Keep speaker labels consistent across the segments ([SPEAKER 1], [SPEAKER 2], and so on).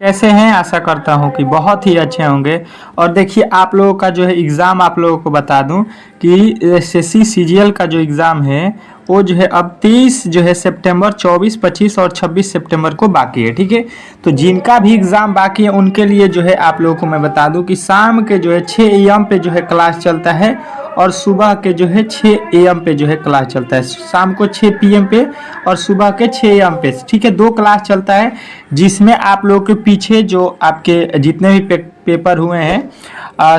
[SPEAKER 1] कैसे हैं। आशा करता हूं कि बहुत ही अच्छे होंगे। और देखिए आप लोगों का जो है एग्ज़ाम आप लोगों को बता दूं कि एसएससी सीजीएल का जो एग्ज़ाम है वो जो है अब 30 जो है सितंबर, 24, 25 और 26 सितंबर को बाकी है। ठीक है, तो जिनका भी एग्ज़ाम बाकी है उनके लिए जो है आप लोगों को मैं बता दूं कि शाम के जो है 6 AM पे जो है क्लास चलता है और सुबह के जो है 6 AM पे जो है क्लास चलता है। शाम को 6 PM पे और सुबह के 6 AM पे। ठीक है, 2 क्लास चलता है जिसमें आप लोगों के पीछे जो आपके जितने भी पेपर हुए हैं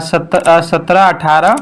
[SPEAKER 1] 17, 18,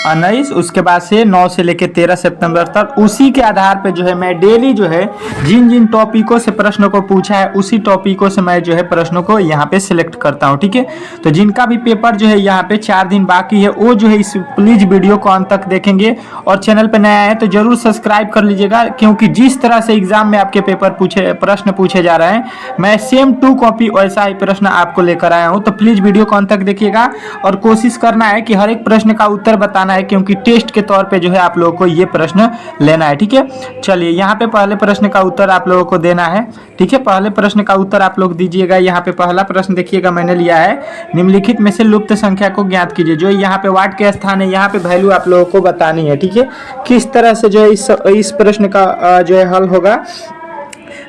[SPEAKER 1] 19, उसके बाद से 9 से लेकर 13 सितंबर तक, उसी के आधार पे जो है मैं डेली जो है जिन जिन टॉपिकों से प्रश्नों को पूछा है उसी टॉपिकों से मैं जो है प्रश्नों को यहाँ पे सिलेक्ट करता हूँ। ठीक है, तो जिनका भी पेपर जो है यहाँ पे 4 दिन बाकी है वो जो है इस प्लीज वीडियो को अंत तक देखेंगे और चैनल पे नया है तो जरूर सब्सक्राइब कर लीजिएगा, क्योंकि जिस तरह से एग्जाम में आपके प्रश्न पूछे जा रहे हैं मैं सेम टू कॉपी वैसा ही प्रश्न आपको लेकर आया हूँ। तो प्लीज वीडियो को अंत तक देखिएगा और कोशिश करना है कि हर एक प्रश्न का उत्तर बताना है, क्योंकि टेस्ट के तौर पे जो है आप लोगों को ये प्रश्न लेना है। ठीक है, चलिए यहाँ पे पहले प्रश्न का उत्तर आप लोगों को देना है। ठीक है, पहले प्रश्न का उत्तर आप लोग दीजिएगा। यहाँ पे पहला प्रश्न देखिएगा मैंने लिया है, निम्नलिखित में से लुप्त संख्या को ज्ञात कीजिए। जो यहाँ पे वाट के स्थान है यहाँ पे वैल्यू आप लोगों को बतानी है। ठीक है, किस तरह से जो है इस प्रश्न का जो है हल होगा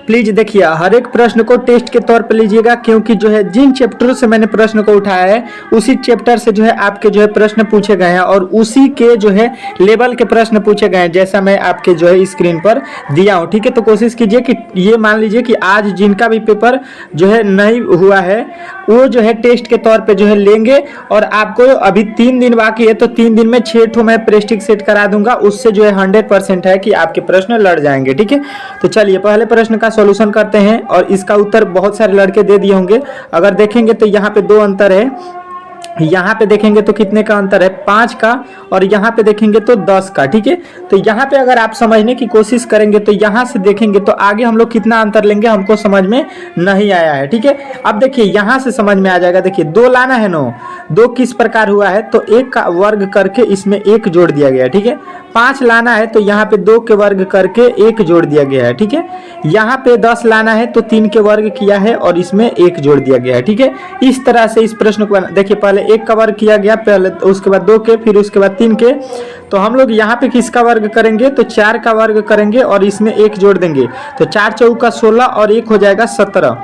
[SPEAKER 1] प्लीज देखिए। हर एक प्रश्न को टेस्ट के तौर पर लीजिएगा, क्योंकि जो है जिन चैप्टर से मैंने प्रश्न को उठाया है उसी चैप्टर से जो है आपके जो है प्रश्न पूछे गए हैं और उसी के जो है लेवल के प्रश्न पूछे गए हैं, जैसा मैं आपके जो है स्क्रीन पर दिया हूं। ठीक है, तो कोशिश कीजिए कि ये मान लीजिए कि आज जिनका भी पेपर जो है नहीं हुआ है वो जो है टेस्ट के तौर पे जो है लेंगे और आपको अभी 3 दिन बाकी है तो 3 दिन में 6 ठो मैं प्रेस्टिक सेट करा दूंगा, उससे जो है 100% है कि आपके प्रश्न लड़ जाएंगे। ठीक है, तो चलिए पहले प्रश्न का सॉल्यूशन करते हैं और इसका उत्तर बहुत सारे लड़के दे दिए होंगे। अगर देखेंगे तो यहाँ पे 2 अंतर है, यहाँ पे देखेंगे तो कितने का अंतर है 5 का और यहाँ पे देखेंगे तो 10 का। ठीक है, तो यहाँ पे अगर आप समझने की कोशिश करेंगे तो यहाँ से देखेंगे तो आगे हम लोग कितना अंतर लेंगे हमको समझ में नहीं आया है। ठीक है, अब देखिए यहाँ से समझ में आ जाएगा। देखिए 2 लाना है नो, 2 किस प्रकार हुआ है तो 1 का वर्ग करके इसमें 1 जोड़ दिया गया है। ठीक है, 5 लाना है तो यहाँ पे 2 के वर्ग करके 1 जोड़ दिया गया है। ठीक है, यहाँ पे 10 लाना है तो 3 के वर्ग किया है और इसमें 1 जोड़ दिया गया है। ठीक है, इस तरह से इस प्रश्न को देखिए पहले 1 का वर्ग किया गया, पहले उसके बाद 2 के, फिर उसके बाद 3 के। तो हम लोग यहाँ पे किसका वर्ग करेंगे तो 4 का वर्ग करेंगे और इसमें 1 जोड़ देंगे तो 4 चौका 16 और 1 हो जाएगा 17।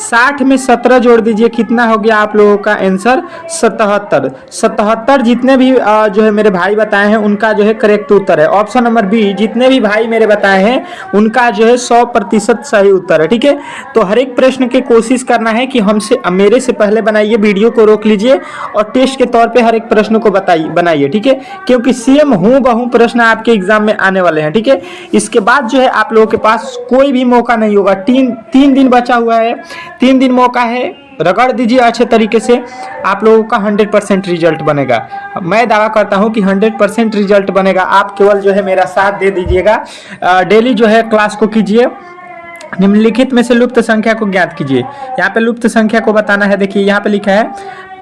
[SPEAKER 1] 60 में 17 जोड़ दीजिए, कितना हो गया आप लोगों का आंसर 77। 77 जितने भी जो है मेरे भाई बताए हैं उनका जो है करेक्ट उत्तर है। ऑप्शन नंबर बी जितने भी भाई मेरे बताए हैं उनका जो है 100% सही उत्तर है। ठीक है, तो हर एक प्रश्न की कोशिश करना है कि हमसे मेरे से पहले बनाइए, वीडियो को रोक लीजिए और टेस्ट के तौर पे हर एक प्रश्न को बनाइए। ठीक है, क्योंकि सेम हूबहू प्रश्न आपके एग्जाम में आने वाले हैं। ठीक है, इसके बाद जो है आप लोगों के पास कोई भी मौका नहीं होगा। 3 दिन बचा हुआ है, 3 दिन मौका है, रगड़ दीजिए अच्छे तरीके से, आप लोगों का 100% रिजल्ट बनेगा। मैं दावा करता हूं कि 100% रिजल्ट बनेगा। आप केवल जो है मेरा साथ दे दीजिएगा, डेली जो है क्लास को कीजिए। निम्नलिखित में से लुप्त संख्या को ज्ञात कीजिए। यहाँ पे लुप्त संख्या को बताना है। देखिए यहाँ पे लिखा है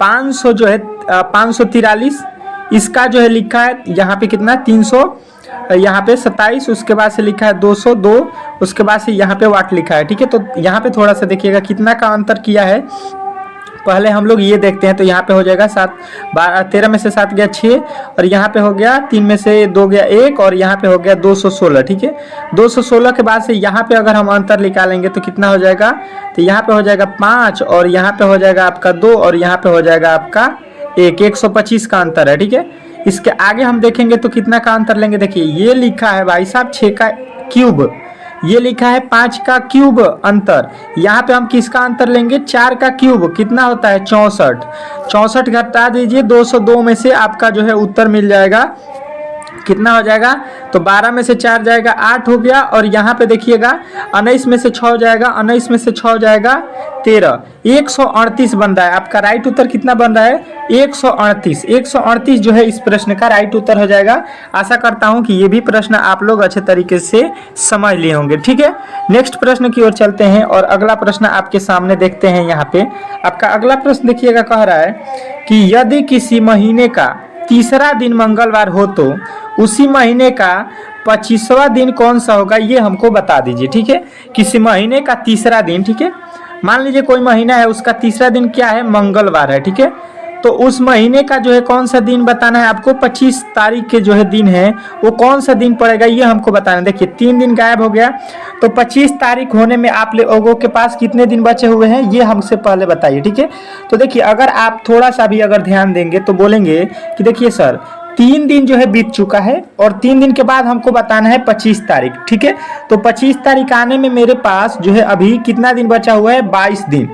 [SPEAKER 1] 500 जो है 543, इसका जो है लिखा है यहाँ पे कितना 300, यहाँ पे 27, उसके बाद से लिखा है 202, उसके बाद से यहाँ पे वाट लिखा है। ठीक है, तो यहाँ पे थोड़ा सा देखिएगा कितना का अंतर किया है। पहले हम लोग ये देखते हैं तो यहाँ पे हो जाएगा 13 में से 7 गया 6 और यहाँ पे हो गया 3 में से 2 गया 1 और यहाँ पे हो गया 216। ठीक है, 216 के बाद से यहाँ पे अगर हम अंतर निकालेंगे तो कितना हो जाएगा तो यहाँ पे हो जाएगा 5 और यहाँ पे हो जाएगा आपका 2 और यहाँ पे हो जाएगा आपका 125 का अंतर है। ठीक है, इसके आगे हम देखेंगे तो कितना का अंतर लेंगे। देखिए ये लिखा है भाई साहब 6 का क्यूब, ये लिखा है 5 का क्यूब अंतर। यहाँ पे हम किसका अंतर लेंगे 4 का क्यूब, कितना होता है 64। 64 घटा दीजिए 202 में से आपका जो है उत्तर मिल जाएगा, कितना हो जाएगा तो 12 में से 4 जाएगा 8 हो गया और यहाँ पे देखिएगा 19 में से 6 हो जाएगा, 19 में से 6 हो जाएगा 13, 138 बन रहा है। आपका राइट उत्तर कितना बन रहा है 138। 138 जो है इस प्रश्न का राइट उत्तर हो जाएगा। आशा करता हूँ कि ये भी प्रश्न आप लोग अच्छे तरीके से समझ लिए होंगे। ठीक है, नेक्स्ट प्रश्न की ओर चलते हैं और अगला प्रश्न आपके सामने देखते हैं। यहाँ पे आपका अगला प्रश्न देखिएगा, कह रहा है कि यदि किसी महीने का तीसरा दिन मंगलवार हो तो उसी महीने का 25वां दिन कौन सा होगा, ये हमको बता दीजिए। ठीक है, किसी महीने का तीसरा दिन, ठीक है, मान लीजिए कोई महीना है, उसका तीसरा दिन क्या है, मंगलवार है, ठीक है। तो उस महीने का जो है कौन सा दिन बताना है आपको, 25 तारीख के जो है दिन है वो कौन सा दिन पड़ेगा ये हमको बताना है। देखिए 3 दिन गायब हो गया, तो 25 तारीख होने में आप लोगों के पास कितने दिन बचे हुए हैं ये हमसे पहले बताइए, ठीक है। तो देखिए अगर आप थोड़ा सा भी अगर ध्यान देंगे तो बोलेंगे कि देखिए सर 3 दिन जो है बीत चुका है और 3 दिन के बाद हमको बताना है 25 तारीख, ठीक है। तो 25 तारीख आने में मेरे पास जो है अभी कितना दिन बचा हुआ है, 22 दिन।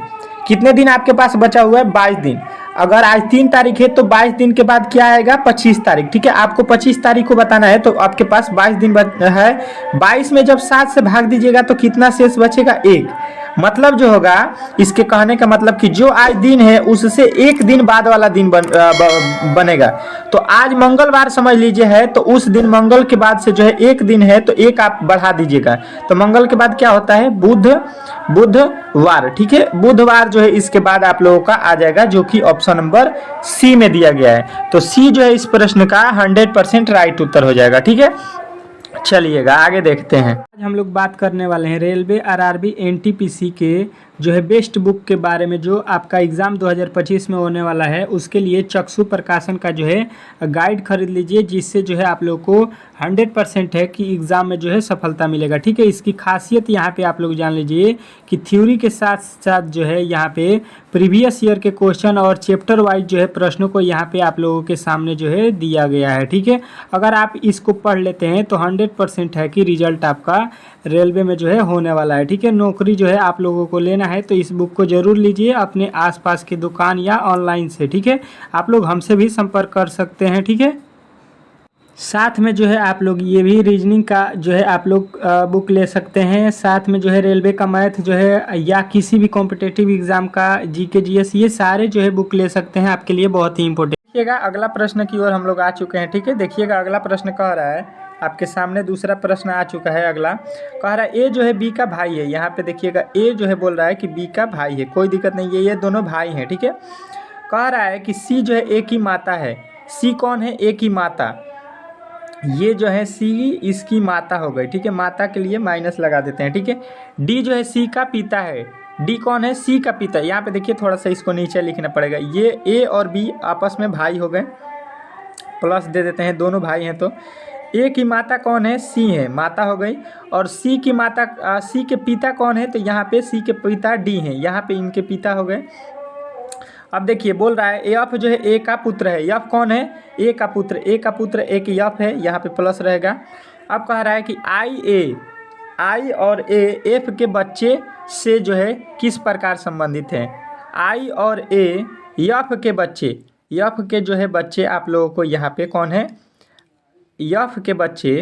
[SPEAKER 1] कितने दिन आपके पास बचा हुआ है, 22 दिन। अगर आज 3 तारीख है तो 22 दिन के बाद क्या आएगा, 25 तारीख, ठीक है। आपको 25 तारीख को बताना है तो आपके पास 22 दिन है। 22 में जब 7 से भाग दीजिएगा तो कितना शेष बचेगा, 1। मतलब जो होगा, इसके कहने का मतलब कि जो आज दिन है उससे 1 दिन बाद वाला दिन बनेगा। तो आज मंगलवार समझ लीजिए है, तो उस दिन मंगल के बाद से जो है 1 दिन है तो 1 आप बढ़ा दीजिएगा, तो मंगल के बाद क्या होता है, बुधवार, ठीक है। बुधवार जो है इसके बाद आप लोगों का आ जाएगा, जो कि ऑप्शन नंबर सी में दिया गया है। तो सी जो है इस प्रश्न का 100% राइट उत्तर हो जाएगा, ठीक है। चलिएगा आगे देखते हैं। आज हम लोग बात करने वाले हैं रेलवे आरआरबी एनटीपीसी के जो है बेस्ट बुक के बारे में, जो आपका एग्ज़ाम 2025 में होने वाला है। उसके लिए चक्षु प्रकाशन का जो है गाइड खरीद लीजिए, जिससे जो है आप लोग को 100% है कि एग्ज़ाम में जो है सफलता मिलेगा, ठीक है। इसकी खासियत यहाँ पे आप लोग जान लीजिए कि थ्योरी के साथ साथ जो है यहाँ पे प्रीवियस ईयर के क्वेश्चन और चैप्टर वाइज जो है प्रश्नों को यहाँ पे आप लोगों के सामने जो है दिया गया है, ठीक है। अगर आप इसको पढ़ लेते हैं तो 100% है कि रिजल्ट आपका रेलवे में जो है होने वाला है, ठीक है। नौकरी जो है आप लोगों को लेना है तो इस बुक को जरूर लीजिए अपने आसपास की दुकान या ऑनलाइन से, ठीक है। आप लोग हमसे भी संपर्क कर सकते हैं, ठीक है। साथ में जो है आप लोग ये भी रीजनिंग का जो है आप लोग बुक ले सकते हैं। साथ में जो है रेलवे का मैथ जो है या किसी भी कॉम्पिटेटिव एग्जाम का जीके जीएस, ये सारे जो है बुक ले सकते हैं, आपके लिए बहुत ही इंपॉर्टेंट। देखिएगा अगला प्रश्न की ओर हम लोग आ चुके हैं, ठीक है। देखिएगा अगला प्रश्न कह रहा है, आपके सामने दूसरा प्रश्न आ चुका है। अगला कह रहा है ए जो है बी का भाई है। यहाँ पे देखिएगा ए जो है बोल रहा है कि बी का भाई है, कोई दिक्कत नहीं है, ये दोनों भाई हैं, ठीक है। कह रहा है कि सी जो है ए की माता है। सी कौन है, ए की माता। ये जो है सी इसकी माता हो गई, ठीक है। माता के लिए माइनस लगा देते हैं, ठीक है। डी जो है सी का पिता है। डी कौन है, सी का पिता। यहाँ पे देखिए थोड़ा सा इसको नीचे लिखना पड़ेगा। ये ए और बी आपस में भाई हो गए, प्लस दे देते हैं, दोनों भाई हैं। तो ए की माता कौन है, सी है, माता हो गई। और सी की माता सी के पिता कौन है, तो यहाँ पे सी के पिता डी हैं, यहाँ पे इनके पिता हो गए। अब देखिए बोल रहा है एफ जो है ए का पुत्र है। एफ कौन है, ए का पुत्र। ए का पुत्र एक एफ है, यहाँ पे प्लस रहेगा। अब कह रहा है कि आई और ए एफ के बच्चे से जो है किस प्रकार संबंधित हैं। आई और ए एफ के बच्चे, एफ के जो है बच्चे आप लोगों को यहाँ पे कौन है, एफ के बच्चे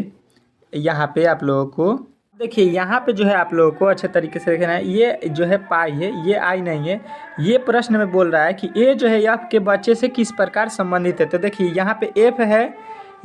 [SPEAKER 1] यहाँ पे आप लोगों को देखिए, यहाँ पे जो है आप लोगों को अच्छे तरीके से देखना है। ये जो है पाई है, ये आई नहीं है। ये प्रश्न में बोल रहा है कि ए जो है एफ के बच्चे से किस प्रकार संबंधित है। तो देखिए यहाँ पे एफ है,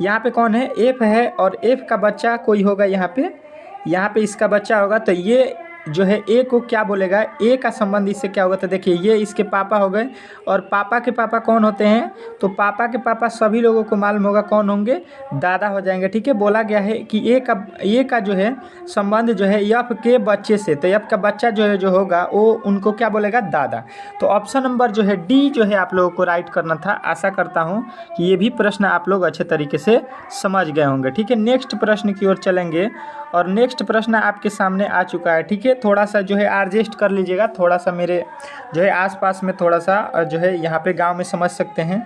[SPEAKER 1] यहाँ पे कौन है, एफ है, और एफ का बच्चा कोई होगा यहाँ पे इसका बच्चा होगा। तो ये जो है ए को क्या बोलेगा, ए का संबंध इससे क्या होगा। तो देखिए ये इसके पापा हो गए, और पापा के पापा कौन होते हैं, तो पापा के पापा सभी लोगों को मालूम होगा कौन होंगे, दादा हो जाएंगे, ठीक है। बोला गया है कि ए का जो है संबंध जो है एफ के बच्चे से, तो एफ का बच्चा जो होगा वो उनको क्या बोलेगा, दादा। तो ऑप्शन नंबर जो है डी जो है आप लोगों को राइट करना था। आशा करता हूँ कि ये भी प्रश्न आप लोग अच्छे तरीके से समझ गए होंगे, ठीक है। नेक्स्ट प्रश्न की ओर चलेंगे, और नेक्स्ट प्रश्न आपके सामने आ चुका है, ठीक है। थोड़ा सा जो है एडजस्ट कर लीजिएगा, थोड़ा सा मेरे जो है आसपास में थोड़ा सा जो है यहाँ पे गांव में समझ सकते हैं।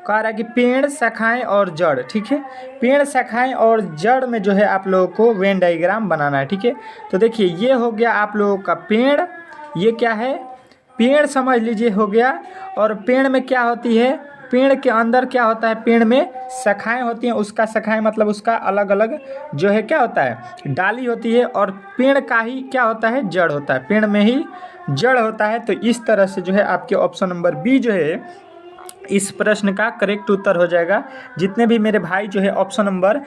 [SPEAKER 1] कह रहा है कि पेड़, शाखाएं और जड़, ठीक है। पेड़, शाखाएं और जड़ में जो है आप लोगों को वेन डायग्राम बनाना है, ठीक है। तो देखिए ये हो गया आप लोगों का पेड़, ये क्या है, पेड़ समझ लीजिए हो गया। और पेड़ में क्या होती है, पेड़ के अंदर क्या होता है, पेड़ में शाखाएं होती हैं। उसका शाखाएं मतलब उसका अलग अलग जो है क्या होता है, डाली होती है। और पेड़ का ही क्या होता है, जड़ होता है, पेड़ में ही जड़ होता है। तो इस तरह से जो है आपके ऑप्शन नंबर बी जो है इस प्रश्न का करेक्ट उत्तर हो जाएगा। जितने भी मेरे भाई जो है ऑप्शन नंबर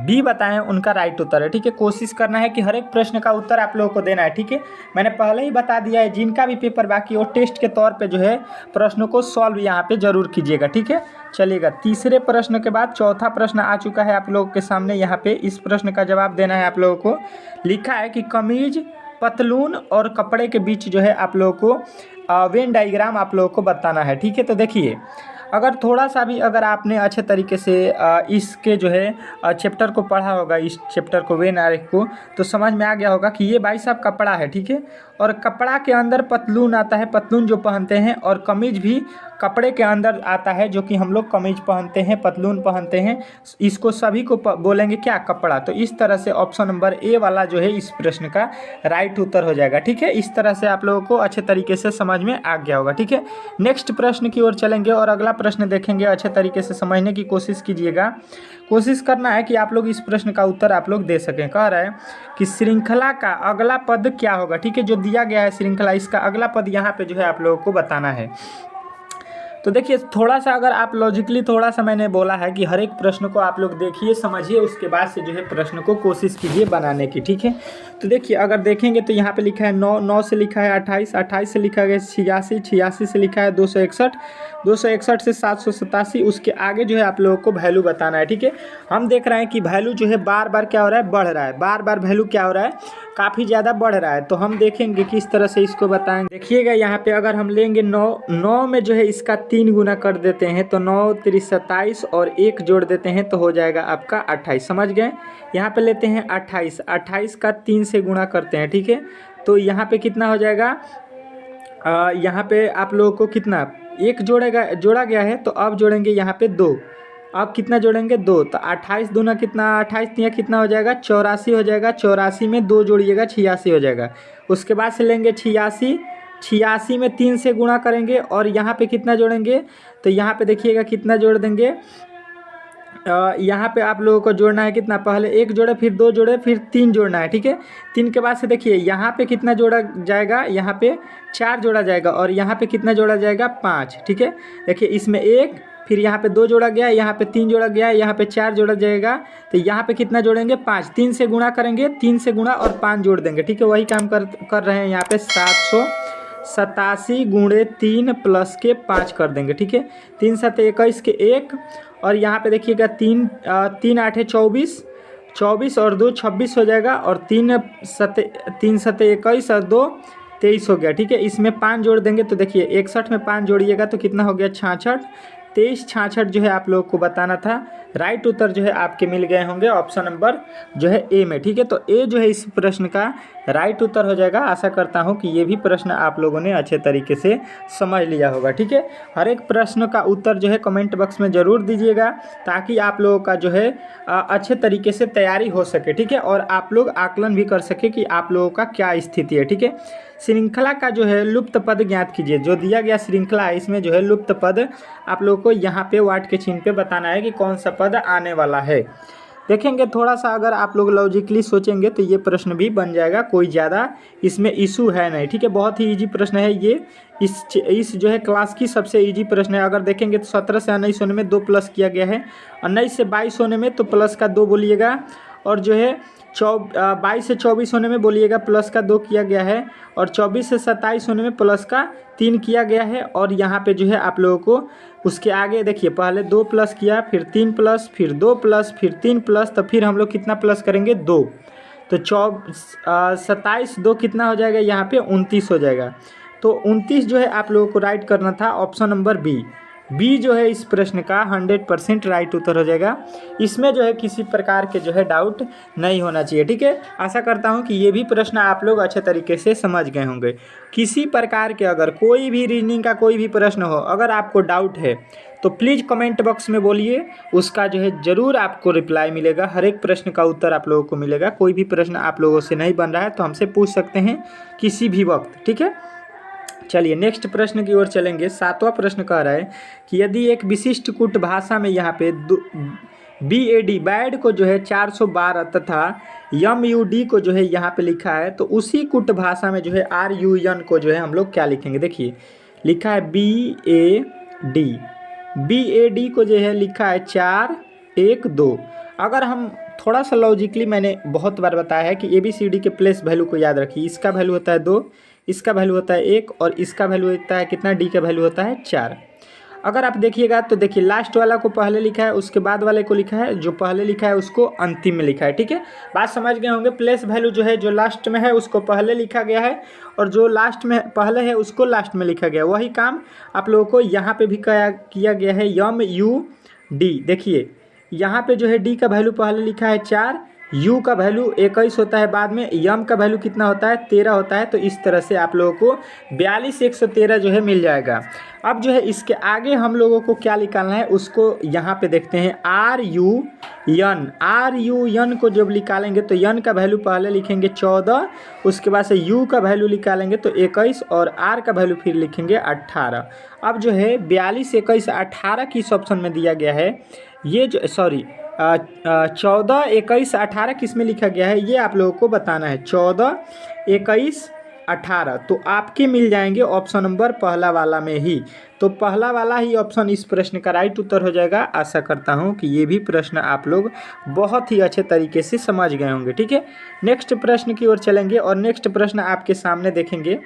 [SPEAKER 1] बी बताएं उनका राइट उत्तर है, ठीक है। कोशिश करना है कि हर एक प्रश्न का उत्तर आप लोगों को देना है, ठीक है। मैंने पहले ही बता दिया है, जिनका भी पेपर बाकी वो टेस्ट के तौर पे जो है प्रश्नों को सॉल्व यहाँ पे जरूर कीजिएगा, ठीक है। चलिएगा तीसरे प्रश्न के बाद चौथा प्रश्न आ चुका है आप लोगों के सामने। यहाँ पे इस प्रश्न का जवाब देना है आप लोगों को। लिखा है कि कमीज पतलून और कपड़े के बीच जो है आप लोगों को वेन डायग्राम आप लोगों को बताना है। ठीक है, तो देखिए अगर थोड़ा सा भी अगर आपने अच्छे तरीके से इसके जो है चैप्टर को पढ़ा होगा, इस चैप्टर को वेन आरेख को, तो समझ में आ गया होगा कि ये भाई साहब कपड़ा है। ठीक है, और कपड़ा के अंदर पतलून आता है, पतलून जो पहनते हैं, और कमीज भी कपड़े के अंदर आता है जो कि हम लोग कमीज पहनते हैं, पतलून पहनते हैं, इसको सभी को बोलेंगे क्या, कपड़ा। तो इस तरह से ऑप्शन नंबर ए वाला जो है इस प्रश्न का राइट उत्तर हो जाएगा। ठीक है, इस तरह से आप लोगों को अच्छे तरीके से समझ में आ गया होगा। ठीक है, नेक्स्ट प्रश्न की ओर चलेंगे और अगला प्रश्न देखेंगे। अच्छे तरीके से समझने की कोशिश कीजिएगा, कोशिश करना है कि आप लोग इस प्रश्न का उत्तर आप लोग दे सकें। कह रहा है कि श्रृंखला का अगला पद क्या होगा। ठीक है, जो दिया गया है श्रृंखला, इसका अगला पद यहाँ पे जो है आप लोगों को बताना है। तो देखिए थोड़ा सा अगर आप लॉजिकली थोड़ा सा मैंने बोला है कि हर एक प्रश्न को आप लोग देखिए, समझिए, उसके बाद से जो है प्रश्न को कोशिश कीजिए बनाने की। ठीक है, तो देखिए अगर देखेंगे तो यहाँ पे लिखा है 9, 9 से लिखा है 28, 28 से लिखा है 86, 86 से लिखा है 261, 261 से 787, उसके आगे जो है आप लोगों को वैल्यू बताना है। ठीक है, हम देख रहे हैं कि वैल्यू जो है बार बार क्या हो रहा है, बढ़ रहा है, बार बार वैल्यू क्या हो रहा है, काफ़ी ज़्यादा बढ़ रहा है। तो हम देखेंगे किस तरह से इसको बताएंगे। देखिएगा यहाँ पे अगर हम लेंगे 9, 9 में जो है इसका 3 गुना कर देते हैं तो 9 3 27 और 1 जोड़ देते हैं तो हो जाएगा आपका 28। समझ गए, यहाँ पे लेते हैं 28, 28 का 3 से गुणा करते हैं। ठीक है, तो यहाँ पे कितना हो जाएगा, यहाँ पे आप लोगों को कितना, 1 जोड़ा गया है, तो अब जोड़ेंगे यहाँ पे 2, अब कितना जोड़ेंगे 2, तो 28 दूना कितना, 28 तिया कितना हो जाएगा, 84 हो जाएगा, 84 में 2 जोड़िएगा 86 हो जाएगा। उसके बाद से लेंगे 86, 86 में 3 से गुणा करेंगे और यहाँ पे कितना जोड़ेंगे, तो यहाँ पे देखिएगा कितना जोड़ देंगे, यहाँ पे आप लोगों को जोड़ना है कितना, पहले 1 जोड़े, फिर 2 जोड़े, फिर 3 जोड़ना है। ठीक है, 3 के बाद से देखिए यहाँ पे कितना जोड़ा जाएगा, यहाँ पे 4 जोड़ा जाएगा और यहाँ पे कितना जोड़ा जाएगा, 5। ठीक है, देखिए इसमें 1, फिर यहाँ पे 2 जोड़ा गया, यहाँ पे 3 जोड़ा गया, यहाँ पे 4 जोड़ा जाएगा, तो यहाँ पे कितना जोड़ेंगे, 5, 3 से गुणा करेंगे, 3 से गुणा और 5 जोड़ देंगे। ठीक है, वही काम कर रहे हैं यहाँ पे, 787 गुणे 3 प्लस के 5 कर देंगे। ठीक है, 3 7 21 के 1, और यहाँ पे देखिएगा 3 8 24, 24 और 2 26 हो जाएगा, और 3 7 21 और 2 23 हो गया। ठीक है, इसमें 5 जोड़ देंगे तो देखिए 61 में 5 जोड़िएगा तो कितना हो गया, 66, 23 66 जो है आप लोग को बताना था। राइट उत्तर जो है आपके मिल गए होंगे ऑप्शन नंबर जो है ए में। ठीक है, तो ए जो है इस प्रश्न का राइट उत्तर हो जाएगा। आशा करता हूं कि ये भी प्रश्न आप लोगों ने अच्छे तरीके से समझ लिया होगा। ठीक है, हर एक प्रश्न का उत्तर जो है कमेंट बॉक्स में ज़रूर दीजिएगा ताकि आप लोगों का जो है अच्छे तरीके से तैयारी हो सके। ठीक है, और आप लोग आकलन भी कर सके कि आप लोगों का क्या स्थिति है। ठीक है, श्रृंखला का जो है लुप्त पद ज्ञात कीजिए। जो दिया गया श्रृंखला है इसमें जो है लुप्त पद आप लोगों को यहाँ पे वाट के चिन्ह पे बताना है कि कौन सा पद आने वाला है। देखेंगे थोड़ा सा अगर आप लोग लॉजिकली सोचेंगे तो ये प्रश्न भी बन जाएगा, कोई ज़्यादा इसमें इशू है नहीं। ठीक है, बहुत ही इजी प्रश्न है ये, इस जो है क्लास की सबसे इजी प्रश्न है। अगर देखेंगे तो 17 से 19 होने में 2 प्लस किया गया है, 19 से 22 होने में तो प्लस का 2 बोलिएगा, और जो है 22 से 24 होने में बोलिएगा प्लस का 2 किया गया है, और 24 से 27 होने में प्लस का 3 किया गया है। और यहाँ पे जो है आप लोगों को उसके आगे देखिए पहले 2 प्लस किया, फिर 3 प्लस, फिर 2 प्लस, फिर 3 प्लस, तो फिर हम लोग कितना प्लस करेंगे, 2, तो 27 2 कितना हो जाएगा, यहाँ पे 29 हो जाएगा। तो 29 जो है आप लोगों को राइट करना था, ऑप्शन नंबर बी जो है इस प्रश्न का 100% राइट उत्तर हो जाएगा। इसमें जो है किसी प्रकार के जो है डाउट नहीं होना चाहिए। ठीक है, आशा करता हूं कि ये भी प्रश्न आप लोग अच्छे तरीके से समझ गए होंगे। किसी प्रकार के अगर कोई भी रीजनिंग का कोई भी प्रश्न हो, अगर आपको डाउट है तो प्लीज़ कमेंट बॉक्स में बोलिए, उसका जो है ज़रूर आपको रिप्लाई मिलेगा। हर एक प्रश्न का उत्तर आप लोगों को मिलेगा। कोई भी प्रश्न आप लोगों से नहीं बन रहा है तो हमसे पूछ सकते हैं किसी भी वक्त। ठीक है, चलिए नेक्स्ट प्रश्न की ओर चलेंगे। 7वां प्रश्न कह रहा है कि यदि एक विशिष्ट कूट भाषा में यहाँ पे BAD बैड को जो है 412 तथा MUD को जो है यहाँ पे लिखा है, तो उसी कूट भाषा में जो है RUN को जो है हम लोग क्या लिखेंगे। देखिए लिखा है BAD को जो है लिखा है 4 1 2। अगर हम थोड़ा सा लॉजिकली, मैंने बहुत बार बताया है कि ABCD के प्लेस वैल्यू को याद रखिए। इसका वैल्यू होता है 2, इसका वैल्यू होता है 1 और इसका वैल्यू होता है कितना, D का वैल्यू होता है 4। अगर आप देखिएगा तो देखिए लास्ट वाला को पहले लिखा है, उसके बाद वाले को लिखा है, जो पहले लिखा है उसको अंतिम में लिखा है। ठीक है, बात समझ गए होंगे। प्लेस वैल्यू जो है जो लास्ट में है उसको पहले लिखा गया है और जो लास्ट में पहले है उसको लास्ट में लिखा गया है। वही काम आप लोगों को यहाँ पे भी किया गया है। MUD देखिए यहाँ पे जो है डी का वैल्यू पहले लिखा है 4, यू का वैल्यू 21 होता है बाद में, यम का वैल्यू कितना होता है 13 होता है। तो इस तरह से आप लोगों को 42,113 जो है मिल जाएगा। अब जो है इसके आगे हम लोगों को क्या निकालना है उसको यहाँ पे देखते हैं। RUN को जब निकालेंगे तो यन का वैल्यू पहले लिखेंगे 14, उसके बाद से यू का वैल्यू निकालेंगे तो 21 और आर का वैल्यू फिर लिखेंगे 18। अब जो है 42, 21, 18 किस ऑप्शन में दिया गया है, ये जो 14, 21, 18 किस में लिखा गया है ये आप लोगों को बताना है। 14, 21, 18 तो आपके मिल जाएंगे ऑप्शन नंबर पहला वाला में ही। तो पहला वाला ही ऑप्शन इस प्रश्न का राइट उत्तर हो जाएगा। आशा करता हूँ कि ये भी प्रश्न आप लोग बहुत ही अच्छे तरीके से समझ गए होंगे। ठीक है, नेक्स्ट प्रश्न की ओर चलेंगे और नेक्स्ट प्रश्न आपके सामने देखेंगे,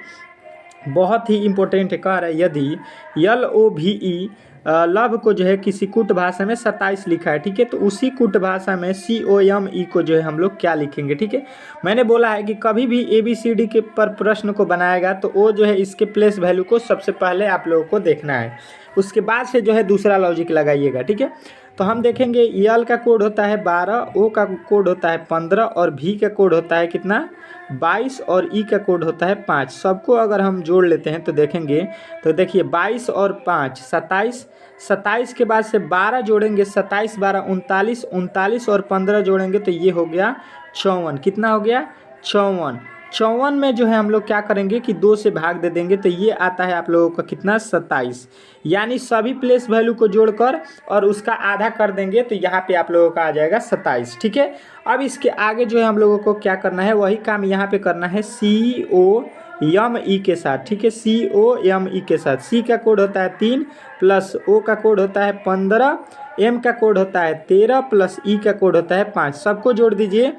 [SPEAKER 1] बहुत ही इम्पोर्टेंट कह रहा है। यदि LOVE लव को जो है किसी कुट भाषा में 27 लिखा है, ठीक है, तो उसी कुट भाषा में COME को जो है हम लोग क्या लिखेंगे। ठीक है, मैंने बोला है कि कभी भी ABCD के पर प्रश्न को बनाएगा तो वो जो है इसके प्लेस वैल्यू को सबसे पहले आप लोगों को देखना है, उसके बाद से जो है दूसरा लॉजिक लगाइएगा। ठीक है, तो हम देखेंगे यल का कोड होता है 12, ओ का कोड होता है 15 और भी का कोड होता है कितना 22 और ई का कोड होता है 5। सबको अगर हम जोड़ लेते हैं तो देखेंगे तो देखिए 22 और 5 27, 27 के बाद से 12 जोड़ेंगे, 27 12 39, 39 और 15 जोड़ेंगे तो ये हो गया 54। कितना हो गया 54। 54 में जो है हम लोग क्या करेंगे कि 2 से भाग दे देंगे तो ये आता है आप लोगों का कितना 27। यानी सभी प्लेस वैल्यू को जोड़कर और उसका आधा कर देंगे तो यहाँ पे आप लोगों का आ जाएगा 27। ठीक है, अब इसके आगे जो है हम लोगों को क्या करना है, वही काम यहाँ पे करना है COME के साथ। ठीक है, COME के साथ C का कोड होता है 3 प्लस O का कोड होता है 15, M का कोड होता है 13 प्लस E का कोड होता है 5। सबको जोड़ दीजिए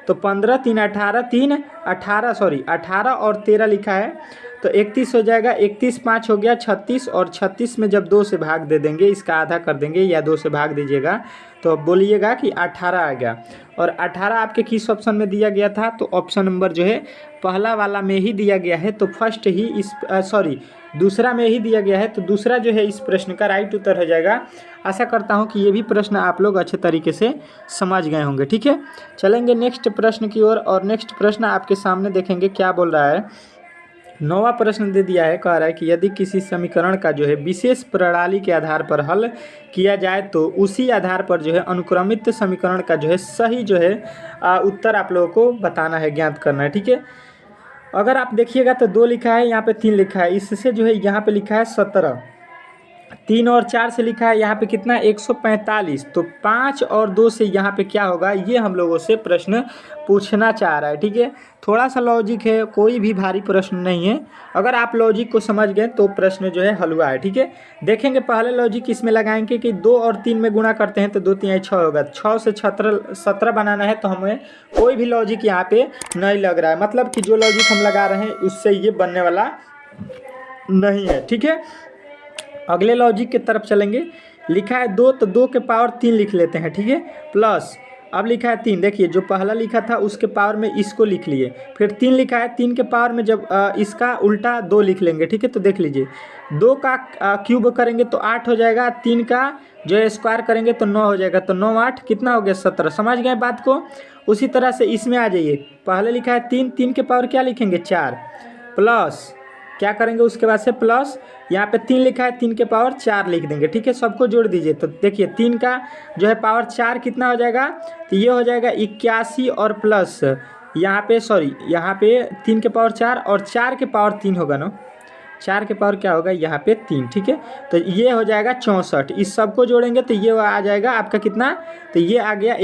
[SPEAKER 1] तो 15 3 18 3 18 सॉरी 18 और 13 लिखा है तो 31 हो जाएगा। 31 5 हो गया 36 और 36 में जब 2 से भाग दे देंगे, इसका आधा कर देंगे या 2 से भाग दीजिएगा तो बोलिएगा कि 18 आ गया। और 18 आपके किस ऑप्शन में दिया गया था, तो ऑप्शन नंबर जो है पहला वाला में ही दिया गया है। तो फर्स्ट ही इस दूसरा में ही दिया गया है, तो दूसरा जो है इस प्रश्न का राइट उत्तर हो जाएगा। आशा करता हूं कि ये भी प्रश्न आप लोग अच्छे तरीके से समझ गए होंगे। ठीक है, चलेंगे नेक्स्ट प्रश्न की ओर और नेक्स्ट प्रश्न आपके सामने देखेंगे क्या बोल रहा है। 9वां प्रश्न दे दिया है, कह रहा है कि यदि किसी समीकरण का जो है विशेष प्रणाली के आधार पर हल किया जाए तो उसी आधार पर जो है अनुक्रमित समीकरण का जो है सही जो है उत्तर आप लोगों को बताना है, ज्ञात करना है। ठीक है, अगर आप देखिएगा तो 2 लिखा है, यहाँ पे 3 लिखा है, इससे जो है यहाँ पे लिखा है 17, 3 और 4 से लिखा है यहाँ पे कितना 145। तो 5 और 2 से यहाँ पे क्या होगा, ये हम लोगों से प्रश्न पूछना चाह रहा है। ठीक है, थोड़ा सा लॉजिक है, कोई भी भारी प्रश्न नहीं है। अगर आप लॉजिक को समझ गए तो प्रश्न जो है हलवा है। ठीक है, देखेंगे पहले लॉजिक इसमें लगाएंगे कि 2 और 3 में गुणा करते हैं तो 2 3 6 होगा। 6 से 17 बनाना है तो हमें कोई भी लॉजिक यहाँ पे नहीं लग रहा है, मतलब कि जो लॉजिक हम लगा रहे हैं उससे ये बनने वाला नहीं है। ठीक है, अगले लॉजिक की तरफ चलेंगे। लिखा है 2 तो 2 के पावर 3 लिख लेते हैं। ठीक है, प्लस अब लिखा है 3, देखिए जो पहला लिखा था उसके पावर में इसको लिख लिए, फिर 3 लिखा है, 3 के पावर में जब इसका उल्टा 2 लिख लेंगे। ठीक है, तो देख लीजिए 2 का क्यूब करेंगे तो 8 हो जाएगा, 3 का जो है स्क्वायर करेंगे तो 9 हो जाएगा, तो 9 8 कितना हो गया 17। समझ गए बात को। उसी तरह से इसमें आ जाइए, पहले लिखा है 3, 3 के पावर क्या लिखेंगे 4, प्लस क्या करेंगे उसके बाद से प्लस यहाँ पे 3 लिखा है, 3 के पावर 4 लिख देंगे। ठीक है, सबको जोड़ दीजिए तो देखिए 3 का जो है पावर 4 कितना हो जाएगा, तो ये हो जाएगा 81 और प्लस यहाँ पे यहाँ पे 3 के पावर 4 और 4 के पावर 3 होगा ना, 4 के पावर क्या होगा यहाँ पे 3। ठीक है, तो ये हो जाएगा 64। इस सबको जोड़ेंगे तो ये आ जाएगा आपका कितना, तो ये आ गया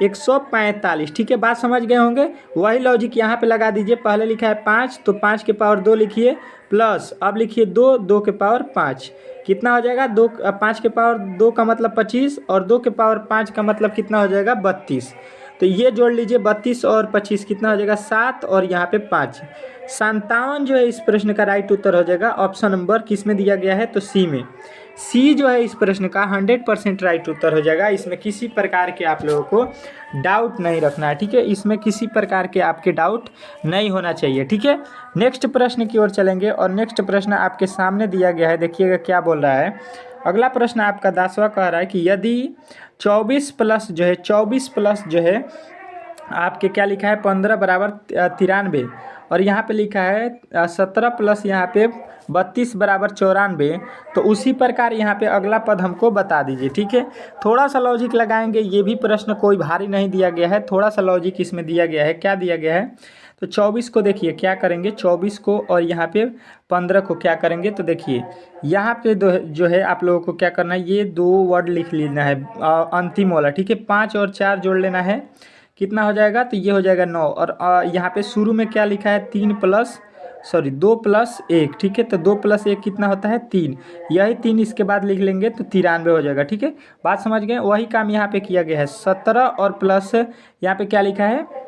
[SPEAKER 1] 145। ठीक है, बात समझ गए होंगे। वही लॉजिक यहाँ पे लगा दीजिए, पहले लिखा है 5 तो 5 के पावर 2 लिखिए, प्लस अब लिखिए 2, 2 के पावर 5 कितना हो जाएगा 5 के पावर 2 का मतलब 25 और 2 के पावर 5 का मतलब कितना हो जाएगा 32। तो ये जोड़ लीजिए 32 और 25 कितना हो जाएगा 7 और यहाँ पे 5 57 जो है इस प्रश्न का राइट उत्तर हो जाएगा। ऑप्शन नंबर किस में दिया गया है तो सी में। सी जो है इस प्रश्न का 100% राइट उत्तर हो जाएगा। इसमें किसी प्रकार के आप लोगों को डाउट नहीं रखना है, ठीक है। इसमें किसी प्रकार के आपके डाउट नहीं होना चाहिए, ठीक है। नेक्स्ट प्रश्न की ओर चलेंगे और नेक्स्ट प्रश्न आपके सामने दिया गया है, देखिएगा क्या बोल रहा है। अगला प्रश्न आपका 10वां कह रहा है कि यदि 24 प्लस जो है आपके क्या लिखा है 15 बराबर 93 और यहाँ पे लिखा है 17 प्लस यहाँ पे 32 बराबर 94, तो उसी प्रकार यहाँ पे अगला पद हमको बता दीजिए, ठीक है। थोड़ा सा लॉजिक लगाएंगे, ये भी प्रश्न कोई भारी नहीं दिया गया है, थोड़ा सा लॉजिक इसमें दिया गया है। क्या दिया गया है तो 24 को देखिए क्या करेंगे, 24 को और यहाँ पे 15 को क्या करेंगे तो देखिए यहाँ पे जो है आप लोगों को क्या करना है, ये 2 वर्ड लिख लेना है अंतिम वाला, ठीक है। 5 और 4 जोड़ लेना है, कितना हो जाएगा तो ये हो जाएगा 9 और यहाँ पे शुरू में क्या लिखा है 2 प्लस 1, ठीक है। तो 2 प्लस 1 कितना होता है 3, यही 3 इसके बाद लिख लेंगे तो 93 हो जाएगा, ठीक है। बात समझ गए, वही काम यहाँ पे किया गया है। 17 और प्लस यहाँ पे क्या लिखा है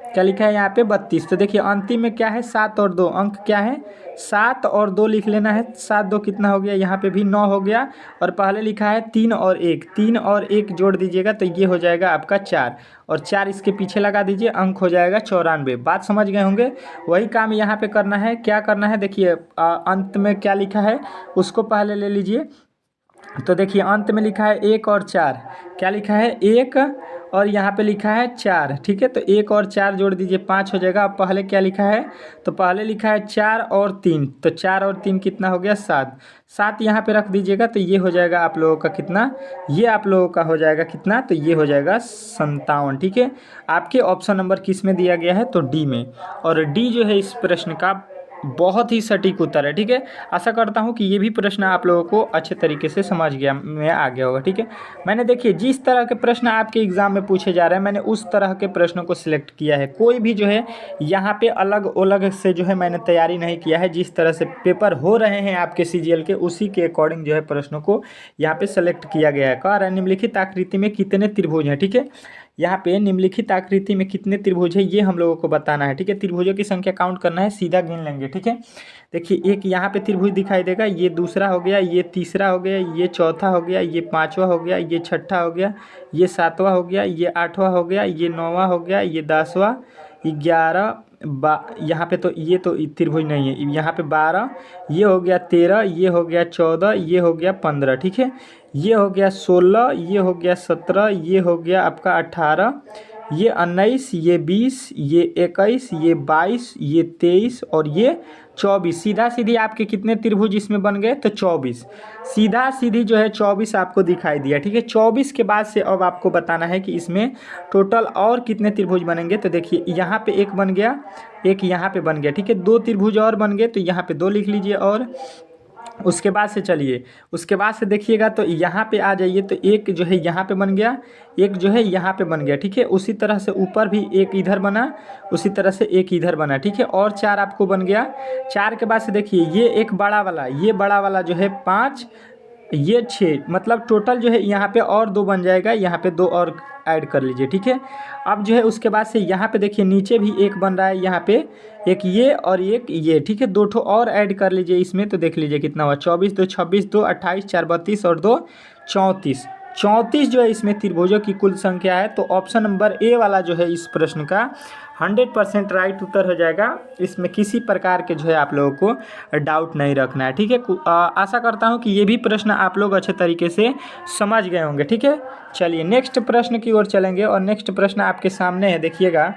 [SPEAKER 1] यहाँ पे 32, तो देखिए अंतिम में क्या है 7 और 2, अंक क्या है 7 और 2 लिख लेना है। 7 2 कितना हो गया, यहाँ पे भी 9 हो गया और पहले लिखा है 3 और 1 जोड़ दीजिएगा तो ये हो जाएगा आपका 4 और 4 इसके पीछे लगा दीजिए, अंक हो जाएगा 94। बात समझ गए होंगे, वही काम यहाँ पे करना है। क्या करना है देखिए अंत में क्या लिखा है उसको पहले ले लीजिए, तो देखिए अंत में लिखा है 1 और 4, क्या लिखा है 1 और यहाँ पे लिखा है 4, ठीक है। तो 1 और 4 जोड़ दीजिए 5 हो जाएगा। अब पहले क्या लिखा है तो पहले लिखा है 4 और 3, तो 4 और 3 कितना हो गया 7 यहाँ पे रख दीजिएगा तो ये हो जाएगा आप लोगों का कितना, ये आप लोगों का हो जाएगा कितना तो ये हो जाएगा 57, ठीक है। आपके ऑप्शन नंबर किस में दिया गया है तो डी में, और डी जो है इस प्रश्न का बहुत ही सटीक उत्तर है, ठीक है। आशा करता हूँ कि ये भी प्रश्न आप लोगों को अच्छे तरीके से समझ में आ गया होगा, ठीक है। मैंने देखिए जिस तरह के प्रश्न आपके एग्जाम में पूछे जा रहे हैं मैंने उस तरह के प्रश्नों को सिलेक्ट किया है। कोई भी जो है यहाँ पे अलग से जो है मैंने तैयारी नहीं किया है। जिस तरह से पेपर हो रहे हैं आपके सीजीएल के उसी के अकॉर्डिंग जो है प्रश्नों को यहाँ पे सेलेक्ट किया गया है। कह रहा है निम्नलिखित आकृति में कितने त्रिभुज हैं, ठीक है। यहाँ पे निम्नलिखित आकृति में कितने त्रिभुज है ये हम लोगों को बताना है, ठीक है। त्रिभुजों की संख्या काउंट करना है, सीधा गिन लेंगे, ठीक है। देखिए एक यहाँ पे त्रिभुज दिखाई देगा, ये दूसरा हो गया, ये तीसरा हो गया, ये चौथा हो गया, ये 5वां हो गया, ये 6ठा हो गया, ये 7वां हो गया, ये 8वां हो गया, ये 9वां हो गया, ये 10वां, 11 यहाँ पे तो ये तो त्रिभुज नहीं है, यहाँ पे 12, ये हो गया 13, ये हो गया 14, ये हो गया 15, ठीक है। ये हो गया 16, ये हो गया 17, ये हो गया आपका 18, ये 19, ये 20, ये 21, ये 22, ये 23 और ये 24। सीधा सीधी आपके कितने त्रिभुज इसमें बन गए तो 24, सीधा सीधी जो है 24 आपको दिखाई दिया, ठीक है। 24 के बाद से अब आपको बताना है कि इसमें टोटल और कितने त्रिभुज बनेंगे। तो देखिए यहाँ पे एक बन गया, एक यहाँ पे बन गया, ठीक है। 2 त्रिभुज और बन गए तो यहाँ पे 2 लिख लीजिए और उसके बाद से चलिए, उसके बाद से देखिएगा तो यहाँ पे आ जाइए तो एक जो है यहाँ पे बन गया, एक जो है यहाँ पे बन गया, ठीक है। उसी तरह से ऊपर भी एक इधर बना, उसी तरह से एक इधर बना, ठीक है। और 4 आपको बन गया। 4 के बाद से देखिए ये एक बड़ा वाला, ये बड़ा वाला जो है 5, ये 6, मतलब टोटल जो है यहाँ पे और 2 बन जाएगा, यहाँ पे 2 और ऐड कर लीजिए, ठीक है। अब जो है उसके बाद से यहाँ पे देखिए नीचे भी एक बन रहा है, यहाँ पे एक ये और एक ये, ठीक है। 2 ठो और ऐड कर लीजिए इसमें तो देख लीजिए कितना हुआ, 24 2 26 2 28 4 32 और 2 34, 34 जो है इसमें त्रिभुजों की कुल संख्या है। तो ऑप्शन नंबर ए वाला जो है इस प्रश्न का 100% राइट उत्तर हो जाएगा। इसमें किसी प्रकार के जो है आप लोगों को डाउट नहीं रखना है, ठीक है। आशा करता हूं कि ये भी प्रश्न आप लोग अच्छे तरीके से समझ गए होंगे, ठीक है। चलिए नेक्स्ट प्रश्न की ओर चलेंगे और नेक्स्ट प्रश्न आपके सामने है, देखिएगा।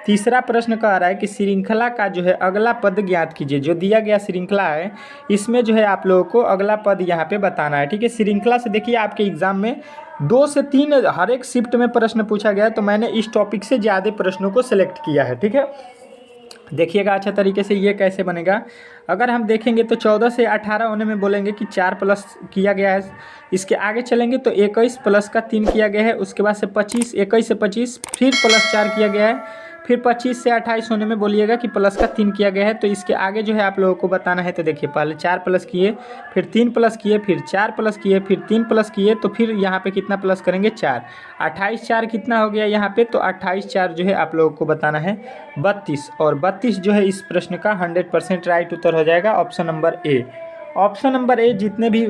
[SPEAKER 1] तीसरा प्रश्न कह रहा है कि श्रृंखला का जो है अगला पद ज्ञात कीजिए। जो दिया गया श्रृंखला है इसमें जो है आप लोगों को अगला पद यहाँ पे बताना है, ठीक है। श्रृंखला से देखिए आपके एग्जाम में 2 से 3 हर एक शिफ्ट में प्रश्न पूछा गया है, तो मैंने इस टॉपिक से ज़्यादा प्रश्नों को सिलेक्ट किया है, ठीक है। देखिएगा अच्छा तरीके से ये कैसे बनेगा। अगर हम देखेंगे तो 14 से 18 होने में बोलेंगे कि 4 प्लस किया गया है। इसके आगे चलेंगे तो 21 प्लस का 3 किया गया है। उसके बाद से 25, 21 से 25 फिर प्लस 4 किया गया है। फिर 25 से 28 होने में बोलिएगा कि प्लस का 3 किया गया है। तो इसके आगे जो है आप लोगों को बताना है। तो देखिए पहले 4 प्लस किए, फिर 3 प्लस किए, फिर 4 प्लस किए, फिर 3 प्लस किए, तो फिर यहाँ पे कितना प्लस करेंगे 4। 28 4 कितना हो गया यहाँ पे, तो 28 4 जो है आप लोगों को बताना है 32। और 32 जो है इस प्रश्न का 100% राइट उत्तर हो जाएगा, option number A. Option number A जितने भी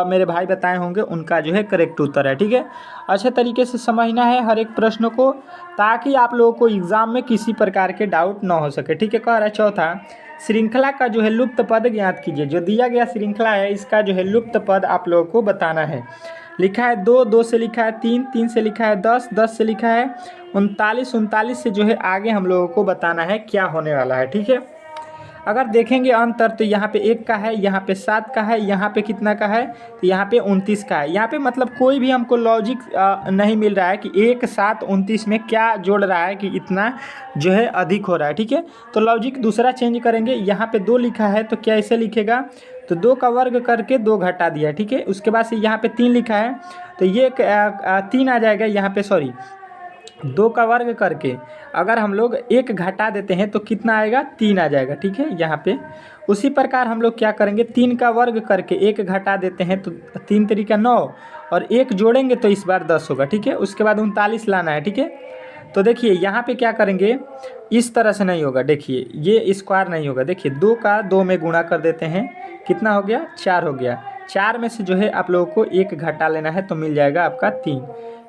[SPEAKER 1] मेरे भाई बताए होंगे उनका जो है करेक्ट उत्तर है। ठीक है, अच्छे तरीके से समझना है हर एक प्रश्न को, ताकि आप लोगों को एग्जाम में किसी प्रकार के डाउट ना हो सके। ठीक है, कह रहा है चौथा, श्रृंखला का जो है लुप्त पद ज्ञात कीजिए। जो दिया गया श्रृंखला है इसका जो है लुप्त पद आप लोगों को बताना है। लिखा है 2, 2 से लिखा है 3, 3 से लिखा है 10, 10 से लिखा है 39, 39 से जो है आगे हम लोगों को बताना है क्या होने वाला है। ठीक है, अगर देखेंगे अंतर तो यहाँ पे 1 का है, यहाँ पे 7 का है, यहाँ पे कितना का है, तो यहाँ पे 29 का है। यहाँ पे मतलब कोई भी हमको लॉजिक नहीं मिल रहा है कि 1 7 29 में क्या जोड़ रहा है कि इतना जो है अधिक हो रहा है। ठीक है, तो लॉजिक दूसरा चेंज करेंगे। यहाँ पे 2 लिखा है तो क्या ऐसे लिखेगा, तो 2 का वर्ग करके 2 घटा दिया। ठीक है, उसके बाद से यहाँ पे 3 लिखा है तो ये 3 आ जाएगा यहाँ पे, सॉरी 2 का वर्ग करके अगर हम लोग 1 घटा देते हैं तो कितना आएगा, 3 आ जाएगा। ठीक है, यहाँ पे उसी प्रकार हम लोग क्या करेंगे, 3 का वर्ग करके 1 घटा देते हैं तो 3 तरीका 9 और 1 जोड़ेंगे तो इस बार 10 होगा। ठीक है, उसके बाद 39 लाना है। ठीक है, तो देखिए यहाँ पे क्या करेंगे, इस तरह से नहीं होगा। देखिए ये स्क्वायर नहीं होगा। देखिए 2 का 2 में गुणा कर देते हैं, कितना हो गया, 4 हो गया। 4 में से जो है आप लोगों को 1 घटा लेना है तो मिल जाएगा आपका 3।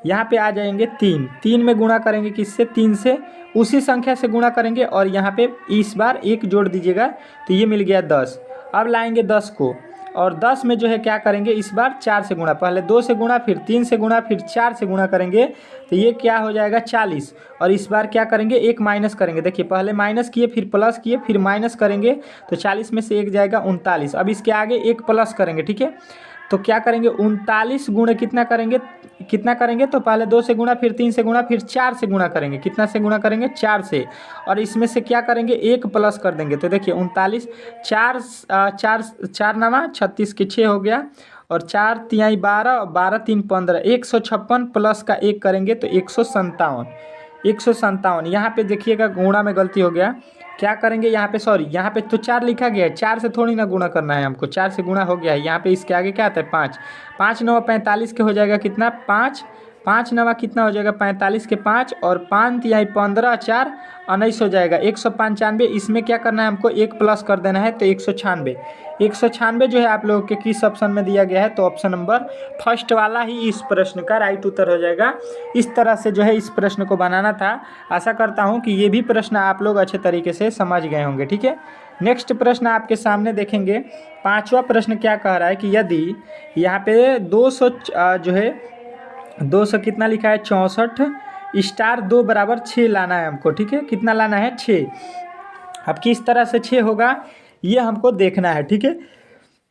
[SPEAKER 1] यहाँ पे आ जाएंगे 3, 3 में गुणा करेंगे किससे, 3 से, उसी संख्या से गुणा करेंगे और यहाँ पे इस बार 1 जोड़ दीजिएगा तो ये मिल गया 10। अब लाएंगे 10 को और 10 में जो है क्या करेंगे, इस बार 4 से गुणा, पहले 2 से गुणा, फिर 3 से गुणा, फिर 4 से गुणा करेंगे तो ये क्या हो जाएगा 40। और इस बार क्या करेंगे, 1 माइनस करेंगे। देखिए पहले माइनस किए, फिर प्लस किए, फिर माइनस करेंगे तो 40 में से 1 जाएगा 39। अब इसके आगे 1 प्लस करेंगे। ठीक है, तो क्या करेंगे 39 गुणे कितना करेंगे, तो पहले 2 से गुणा, फिर 3 से गुणा, फिर 4 से गुणा करेंगे। कितना से गुणा करेंगे, 4 से, और इसमें से क्या करेंगे 1 प्लस कर देंगे। तो देखिए 39 4 नवा 36 के 6 हो गया, और 4 तिहाई 12, 12 3 15, 156 प्लस का 1 करेंगे तो 157। 157 यहाँ पे देखिएगा गुणा में गलती हो गया, क्या करेंगे यहाँ पे, सॉरी यहाँ पे तो 4 लिखा गया है, 4 से थोड़ी ना गुणा करना है हमको, 4 से गुणा हो गया है। यहाँ पे इसके आगे क्या आता है 5, 5 9 45 के हो जाएगा कितना 5, 5 नवा कितना हो जाएगा 45 के 5, और 5 तिहाई 15, 4 19 हो जाएगा 195। इसमें क्या करना है हमको 1 प्लस कर देना है तो 196। 196 जो है आप लोगों के किस ऑप्शन में दिया गया है, तो ऑप्शन नंबर फर्स्ट वाला ही इस प्रश्न का राइट उत्तर हो जाएगा। इस तरह से जो है इस प्रश्न को बनाना था। आशा करता हूँ कि ये भी प्रश्न आप लोग अच्छे तरीके से समझ गए होंगे। ठीक है, नेक्स्ट प्रश्न आपके सामने देखेंगे। 5वां प्रश्न क्या कह रहा है कि यदि यहाँ पे 200 जो है 200 कितना लिखा है 64 स्टार 2 बराबर 6 लाना है हमको। ठीक है, कितना लाना है 6। अब किस तरह से 6 होगा ये हमको देखना है। ठीक है,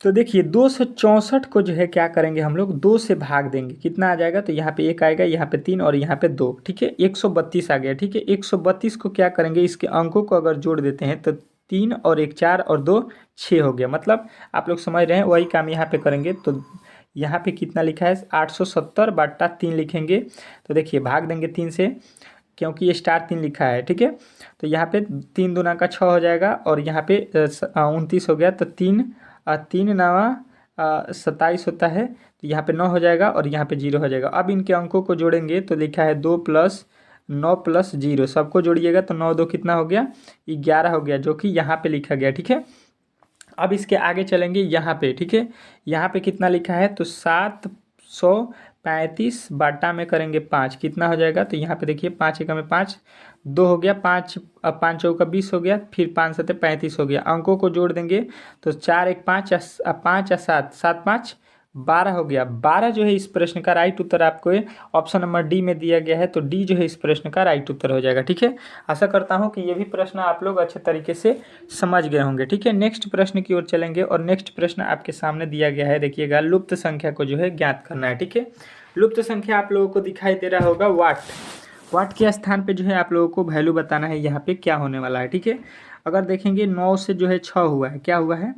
[SPEAKER 1] तो देखिए 264 को जो है क्या करेंगे हम लोग 2 से भाग देंगे, कितना आ जाएगा, तो यहाँ पे 1 आएगा, यहाँ पे 3 और यहाँ पे 2। ठीक है, 132 आ गया। ठीक है, 132 को क्या करेंगे, इसके अंकों को अगर जोड़ देते हैं तो 3 और 1 4 और 2 6 हो गया। मतलब आप लोग समझ रहे हैं, वही काम यहाँ पे करेंगे। तो यहाँ पे कितना लिखा है 870 बटा 3 लिखेंगे। तो देखिए भाग देंगे 3 से, क्योंकि ये स्टार 3 लिखा है। ठीक है, तो यहाँ पे 3 दूना का 6 हो जाएगा, और यहाँ पे 29 हो गया, तो 3 नवा 27 होता है, तो यहाँ पे 9 हो जाएगा और यहाँ पे 0 हो जाएगा। अब इनके अंकों को जोड़ेंगे तो लिखा है 2 + 9 + 0, सबको जोड़िएगा तो 9 2 कितना हो गया 11 हो गया, जो कि यहाँ पे लिखा गया। ठीक है, अब इसके आगे चलेंगे यहाँ पे। ठीक है, यहाँ पे कितना लिखा है, तो 735 बाटा में करेंगे 5, कितना हो जाएगा, तो यहाँ पे देखिए 5 एकम में 5, 2 हो गया, 5 5 चौका 20 हो गया, फिर 5 7 35 हो गया। अंकों को जोड़ देंगे तो 4 1 5 5 7 7 5 12 हो गया। 12 जो है इस प्रश्न का राइट उत्तर आपको ऑप्शन नंबर डी में दिया गया है, तो डी जो है इस प्रश्न का राइट उत्तर हो जाएगा। ठीक है, आशा करता हूँ कि ये भी प्रश्न आप लोग अच्छे तरीके से समझ गए होंगे। ठीक है, नेक्स्ट प्रश्न की ओर चलेंगे, और नेक्स्ट प्रश्न आपके सामने दिया गया है। देखिएगा, लुप्त संख्या को जो है ज्ञात करना है। ठीक है, लुप्त संख्या आप लोगों को दिखाई दे रहा होगा वाट के स्थान पे जो है आप लोगों को वैल्यू बताना है यहाँ पे क्या होने वाला है। ठीक है, अगर देखेंगे 9 से जो है 6 हुआ है, क्या हुआ है,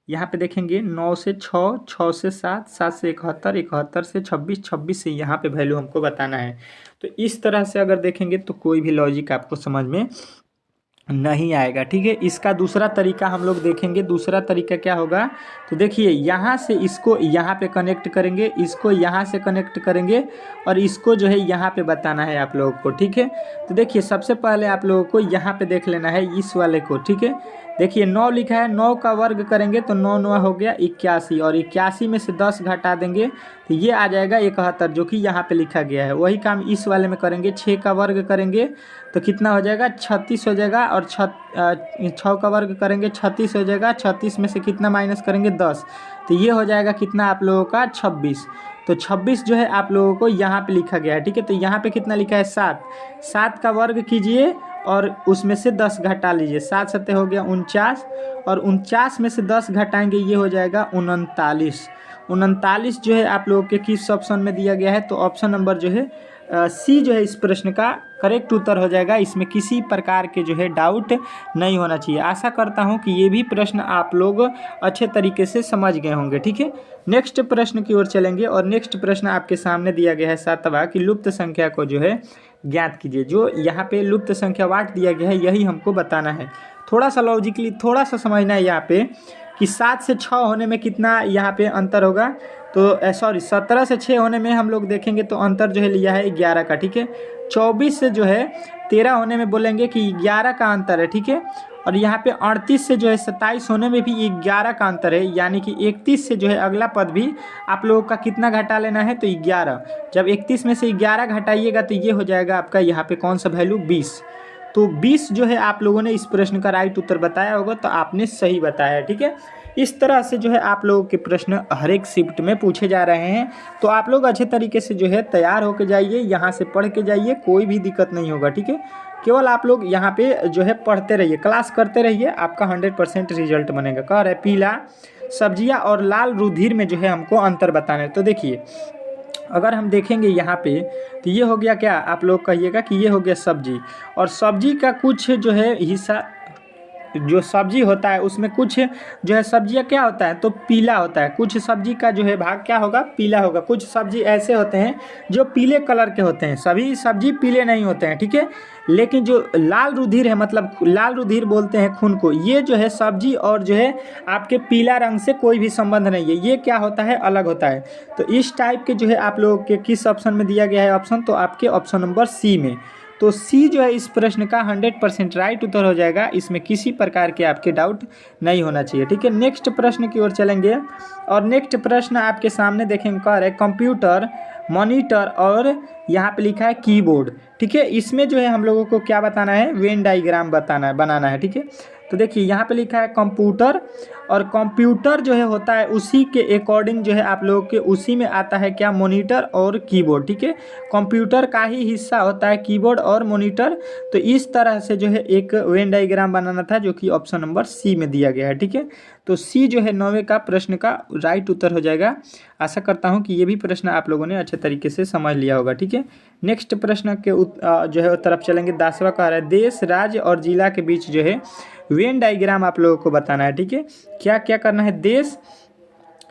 [SPEAKER 1] यहाँ पे देखेंगे 9 से 6, 6 से 7, 7 से 71, 71 से 26, 26 से यहाँ पे वैल्यू हमको बताना है। तो इस तरह से अगर देखेंगे तो कोई भी लॉजिक आपको समझ में नहीं आएगा, ठीक है। इसका दूसरा तरीका हम लोग देखेंगे। दूसरा तरीका क्या होगा, तो देखिए यहाँ से इसको यहाँ पे कनेक्ट करेंगे, इसको यहाँ से कनेक्ट करेंगे और इसको जो है यहाँ पे बताना है आप लोगों को, ठीक है। तो देखिए सबसे पहले आप लोगों को यहाँ पे देख लेना है इस वाले को, ठीक है। देखिए 9 लिखा है, 9 का वर्ग करेंगे तो 9 9 हो गया 81, और 81 में से 10 घटा देंगे तो ये आ जाएगा 71, जो कि यहाँ पे लिखा गया है। वही काम इस वाले में करेंगे, 6 का वर्ग करेंगे तो कितना हो जाएगा 36 हो जाएगा, और 6 का वर्ग करेंगे 36 हो जाएगा, 36 में से कितना माइनस करेंगे 10, तो ये हो जाएगा कितना आप लोगों का 26। तो 26 जो है आप लोगों को यहाँ पे लिखा गया है, ठीक है। तो यहाँ पे कितना लिखा है 7, 7 का वर्ग कीजिए और उसमें से 10 घटा लीजिए, 7 7 हो गया 49, और 49 में से 10 घटाएंगे ये हो जाएगा 39। 39 जो है आप लोगों के किस ऑप्शन में दिया गया है, तो ऑप्शन नंबर जो है सी जो है इस प्रश्न का करेक्ट उत्तर हो जाएगा। इसमें किसी प्रकार के जो है डाउट नहीं होना चाहिए। आशा करता हूं कि ये भी प्रश्न आप लोग अच्छे तरीके से समझ गए होंगे, ठीक है। नेक्स्ट प्रश्न की ओर चलेंगे, और नेक्स्ट प्रश्न आपके सामने दिया गया है 7वां कि लुप्त संख्या को जो है ज्ञात कीजिए। जो यहाँ पे लुप्त संख्या वाट दिया गया है यही हमको बताना है। थोड़ा सा लॉजिकली थोड़ा सा समझना है यहाँ पे कि 7 से 6 होने में कितना यहाँ पे अंतर होगा, तो सॉरी 17 से 6 होने में हम लोग देखेंगे तो अंतर जो है लिया है 11 का, ठीक है। 24 से जो है 13 होने में बोलेंगे कि 11 का अंतर है, ठीक है। और यहाँ पे 38 से जो है 27 होने में भी 11 का अंतर है, यानी कि 31 से जो है अगला पद भी आप लोगों का कितना घटा लेना है, तो 11। जब 31 में से 11 घटाइएगा तो ये हो जाएगा आपका यहाँ पे कौन सा वैल्यू 20। तो 20 जो है आप लोगों ने इस प्रश्न का राइट उत्तर बताया होगा, तो आपने सही बताया, ठीक है। इस तरह से जो है आप लोगों के प्रश्न हर एक शिफ्ट में पूछे जा रहे हैं, तो आप लोग अच्छे तरीके से जो है तैयार होके जाइए, यहाँ से पढ़ के जाइए, कोई भी दिक्कत नहीं होगा, ठीक है। केवल आप लोग यहाँ पे जो है पढ़ते रहिए, क्लास करते रहिए, आपका 100% रिजल्ट बनेगा। कह रहे पीला सब्जियाँ और लाल रुधिर में जो है हमको अंतर बताना है। तो देखिए अगर हम देखेंगे यहाँ पे तो ये हो गया क्या, आप लोग कहिएगा कि ये हो गया सब्जी, और सब्जी का कुछ जो है हिस्सा, जो सब्जी होता है उसमें कुछ जो है सब्जियाँ क्या होता है तो पीला होता है, कुछ सब्जी का जो है भाग क्या होगा पीला होगा। कुछ सब्जी ऐसे होते हैं जो पीले कलर के होते हैं, सभी सब्जी पीले नहीं होते हैं, ठीक है। लेकिन जो लाल रुधिर है, मतलब लाल रुधिर बोलते हैं खून को, ये जो है सब्जी और जो है आपके पीला रंग से कोई भी संबंध नहीं है, ये क्या होता है अलग होता है। तो इस टाइप के जो है आप लोगों के किस ऑप्शन में दिया गया है ऑप्शन, तो आपके ऑप्शन नंबर सी में। तो सी जो है इस प्रश्न का 100% राइट उत्तर हो जाएगा, इसमें किसी प्रकार के आपके डाउट नहीं होना चाहिए, ठीक है। नेक्स्ट प्रश्न की ओर चलेंगे, और नेक्स्ट प्रश्न आपके सामने देखेंगे कह रहे कंप्यूटर, मॉनिटर और यहाँ पे लिखा है कीबोर्ड, ठीक है। इसमें जो है हम लोगों को क्या बताना है, वेन डायग्राम बनाना है, ठीक है। तो देखिए यहाँ पे लिखा है कंप्यूटर, और कंप्यूटर जो है होता है उसी के अकॉर्डिंग जो है आप लोगों के उसी में आता है क्या, मॉनिटर और कीबोर्ड, ठीक है। कंप्यूटर का ही हिस्सा होता है कीबोर्ड और मॉनिटर। तो इस तरह से जो है एक वेन डायग्राम बनाना था, जो कि ऑप्शन नंबर सी में दिया गया है, ठीक है। तो सी जो है 9वें का प्रश्न का राइट उत्तर हो जाएगा। आशा करता हूँ कि ये भी प्रश्न आप लोगों ने अच्छे तरीके से समझ लिया होगा, ठीक है। नेक्स्ट प्रश्न के जो है तरफ चलेंगे। 10वां कह रहा है देश, राज्य और जिला के बीच जो है वेन डायग्राम आप लोगों को बताना है, ठीक है। क्या क्या करना है, देश,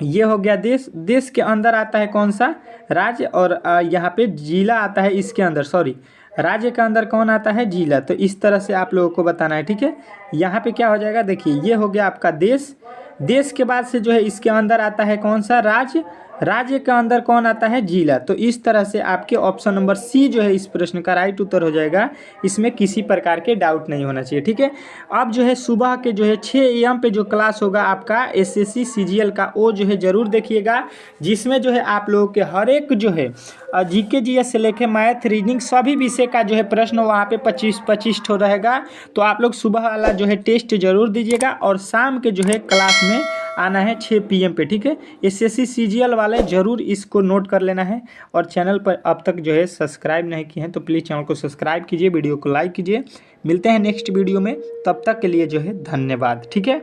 [SPEAKER 1] ये हो गया देश, देश के अंदर आता है कौन सा, राज्य, और यहाँ पे जिला आता है इसके अंदर, सॉरी राज्य के अंदर कौन आता है, जिला। तो इस तरह से आप लोगों को बताना है, ठीक है। यहाँ पे क्या हो जाएगा, देखिए ये हो गया आपका देश, देश के बाद से जो है इसके अंदर आता है कौन सा, राज्य, राज्य के अंदर कौन आता है, जिला। तो इस तरह से आपके ऑप्शन नंबर सी जो है इस प्रश्न का राइट उत्तर हो जाएगा, इसमें किसी प्रकार के डाउट नहीं होना चाहिए, ठीक है। अब जो है सुबह के जो है 6 AM पे जो क्लास होगा आपका SSC CGL का, वो जो है ज़रूर देखिएगा, जिसमें जो है आप लोगों के हर एक जो है GK GS से लेके मैथ, रीजनिंग सभी विषय का जो है प्रश्न वहाँ पे 25 ठो रहेगा। तो आप लोग सुबह वाला जो है टेस्ट जरूर दीजिएगा, और शाम के जो है क्लास में आना है 6 PM पे, ठीक है। SSC CGL वाले ज़रूर इसको नोट कर लेना है, और चैनल पर अब तक जो है सब्सक्राइब नहीं किए हैं तो प्लीज़ चैनल को सब्सक्राइब कीजिए, वीडियो को लाइक कीजिए। मिलते हैं नेक्स्ट वीडियो में, तब तक के लिए जो है धन्यवाद, ठीक है।